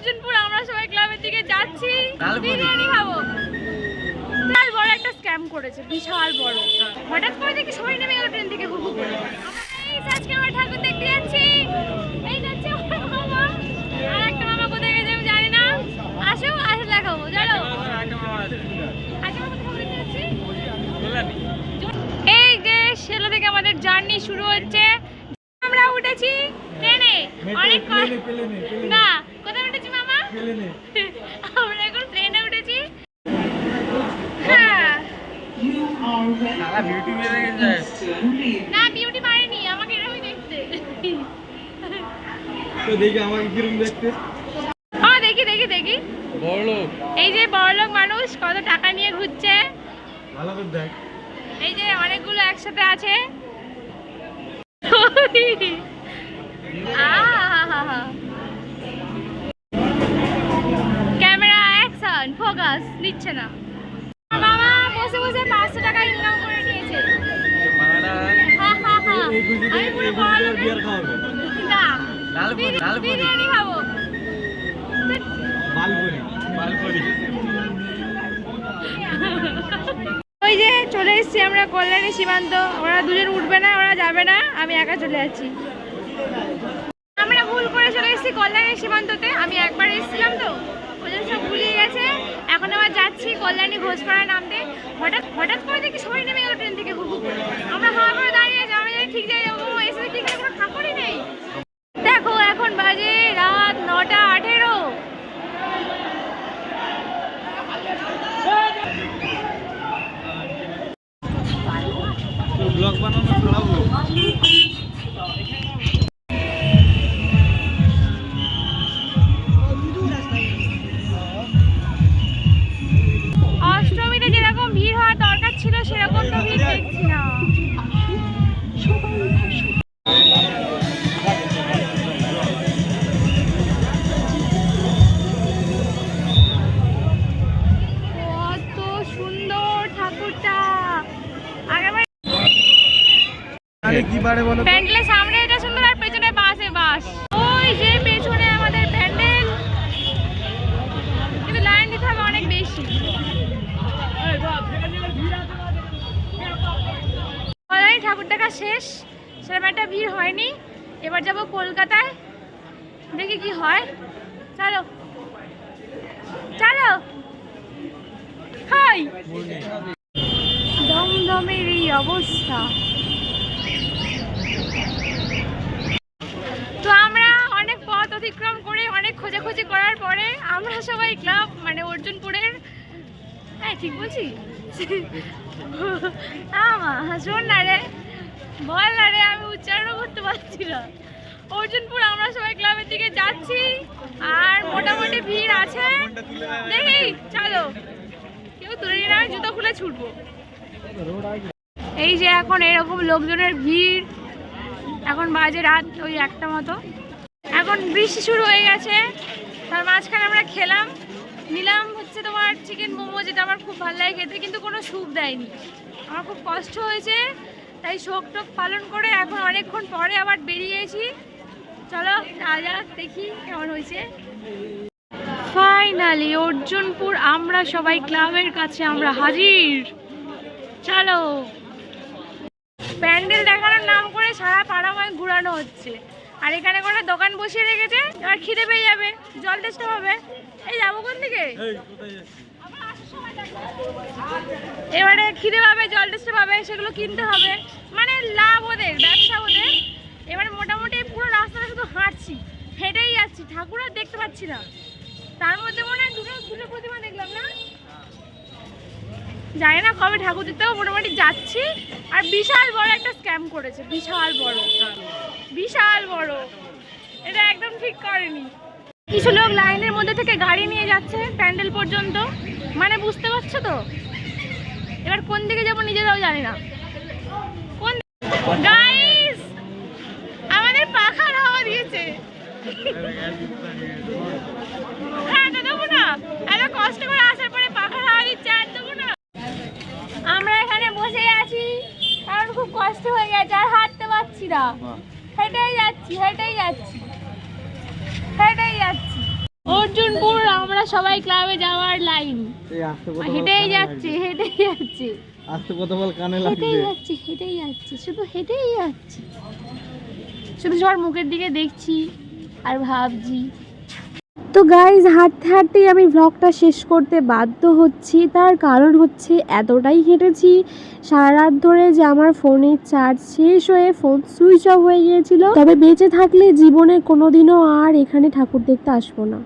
অর্জুনপুর আমরা সবাই ক্লাবের দিকে যাচ্ছি, বিরিয়ানি খাবো। বিশাল বড় একটা স্ক্যাম করেছে, বিশাল বড়। হঠাৎ করে দেখি সবাই নেমে গেল ট্রেন থেকে হুহু করে। আজকে আমরা ঠাকুর দেখতে যাচ্ছি। এই যাচ্ছে আমার মামা, আর একটা মামা কোথায় গেছে আমি জানি না। আসো আসো দেখাবো, চলো। এই যে শেলো থেকে আমাদের জার্নি শুরু হচ্ছে। আমরা উঠেছি ট্রেনে, অনেক না কোথায় উঠেছি মামা? আমরা এখন ট্রেনে উঠেছি। হ্যাঁ না বিউটি মারেনি, আমাকে এরকমই দেখতে। দেখি আমাকে কিরকম দেখতে। হ্যাঁ দেখি দেখি দেখি বড়লোক, এই যে বড়লোক মানুষ কত টাকা নিয়ে ঘুরছে। ভালো করে দেখ, এই যে অনেকগুলো একসাথে আছে। ক্যামেরা অ্যাকশন ফোকাস নিচ্ছে না। মামা বসে বসে 500 টাকা ইনকাম করে নিয়েছে। আমি পুরো বিয়ার খাওয়াবো না, বিরিয়ানি খাবো। ওই যে চলে এসেছি আমরা কল্যাণী সীমান্ত। ওরা দুজন উঠবে না, ওরা যাবে না, আমি একা চলে যাচ্ছি। আমরা ভুল করে চলে এসেছি কল্যাণী সীমান্ততে। আমি একবার এসেছিলাম তো, ওদের সব ভুলিয়ে গেছে। এখন আবার যাচ্ছি কল্যাণী ঘোষপাড়া নামতে। হঠাৎ করে দেখি সবাই নেমে গেল ট্রেন থেকে হুহু করে। আমরা হাওয়া করে দাঁড়িয়ে আছি, আমি জানি ঠিক যাই যাবো, এসে ঠিক কোনো ঠাকুরই নেই। দেখো এখন বাজে রাত 9:18। ব্লগ বানানো ছাড়াবো। অষ্টমীতে যেরকম ভিড় হওয়ার দরকার ছিল সেরকম তো ভিড় দেখছি না। কত সুন্দর ঠাকুরটা। প্যান্ডেলের সামনে এটা সুন্দর, আর পেছনে বাসে বাস। ওই যে পেছনে আমাদের প্যান্ডেল, কিন্তু লাইন দিতে হবে অনেক বেশি। কল্যাণী ঠাকুর দেখা শেষ, সেরকম একটা ভিড় হয়নি। এবার যাব কলকাতায়, দেখি কি হয়। চলো চলো। হাই দমদমের এই অবস্থা। তো আমরা অনেক পথ অতিক্রম করে, অনেক খোঁজাখুঁজি করার পরে আমরা সবাই ক্লাব মানে অর্জুনপুরের, হ্যাঁ ঠিক বলছি? শোন না রে, বল না রে, আমি উচ্চারণ করতে পারছি না। অর্জুনপুর আমরা সবাই ক্লাবের দিকে যাচ্ছি, আর মোটামুটি ভিড় আছে। দেখি চলো, কেউ তুলে নিয়ে আমি জুতো খুলে ছুটবো। এই যে এখন এরকম লোকজনের ভিড়। এখন বাজে রাত ওই 1টা মতো। এখন বৃষ্টি শুরু হয়ে গেছে। তার মাঝখানে আমরা নিলাম হচ্ছে তোমার চিকেন মোমো, যেটা আমার খুব ভালো লাগে খেতে, কিন্তু কোনো স্যুপ দেয়নি। আমার খুব কষ্ট হয়েছে, তাই শোক টোক পালন করে এখন অনেকক্ষণ পরে আবার বেরিয়েছি। চলো যা দেখি কেমন হয়েছে। ফাইনালি অর্জুনপুর আমরা সবাই ক্লাবের কাছে আমরা হাজির। চলো, প্যান্ডেল দেখানোর নাম করে সারা পাড়াময় ঘুরানো হচ্ছে, আর এখানে কোনো দোকান বসিয়ে রেখেছে। এবার খিদে পেয়ে যাবে, জল টেস্ট হবে। এই যাবো কোন দিকে? এবারে খিদে পাবে, জল টেস্ট পাবে, সেগুলো কিনতে হবে। মানে লাভ ওদের, ব্যবসা ওদের। এবারে মোটামুটি পুরো রাস্তাটা শুধু হাঁটছি, হেঁটেই যাচ্ছি, ঠাকুর আর দেখতে পাচ্ছি না। তার মধ্যে মনে হয় দুটো প্রতিমা দেখলাম না, জানি না কবে ঠাকুর দেখতেও। মোটামুটি যাচ্ছি, আর বিশাল বড় একটা স্ক্যাম করেছে, বিশাল বড়। এটা একদম ঠিক করেনি। কিছু লোক লাইনের মধ্যে থেকে গাড়ি নিয়ে যাচ্ছে প্যান্ডেল পর্যন্ত, মানে বুঝতে পারছো তো। এবার কোন দিকে যাবো নিজেরাও জানি না। কোন গাইস, আমাদের পাখার হাওয়া দিয়েছে। হ্যাঁ দেবো না, এত কষ্ট করে আসার পরে পাখার হাওয়া দিচ্ছে, আর দেবো না। আমরা এখানে বসে আছি কারণ খুব কষ্ট হয়ে গেছে, আর হাঁটতে পারছি না। হেঁটেই যাচ্ছি। অর্জুন সবাই ক্লাবে যাওয়ার লাইন, এই আস্তে কথা বল, হেঁটেই কানে যাচ্ছে লাগছে। হেঁটেই যাচ্ছে আস্তে কথা বল, কানে হেঁটেই লাগছে। যাচ্ছে হেঁটেই যাচ্ছে, শুধু হেঁটেই যাচ্ছে, শুধু সবার মুখের দিকে দেখছি আর ভাবছি। তো গাইজ হাঁটতে হাঁটতেই আমি ব্লগটা শেষ করতে বাধ্য হচ্ছি, তার কারণ হচ্ছে এতটাই হেঁটেছি সারা রাত ধরে যে আমার ফোনের চার্জ শেষ হয়ে ফোন সুইচ অফ হয়ে গিয়েছিল। তবে বেঁচে থাকলে জীবনে কোনোদিনও আর এখানে ঠাকুর দেখতে আসবো না।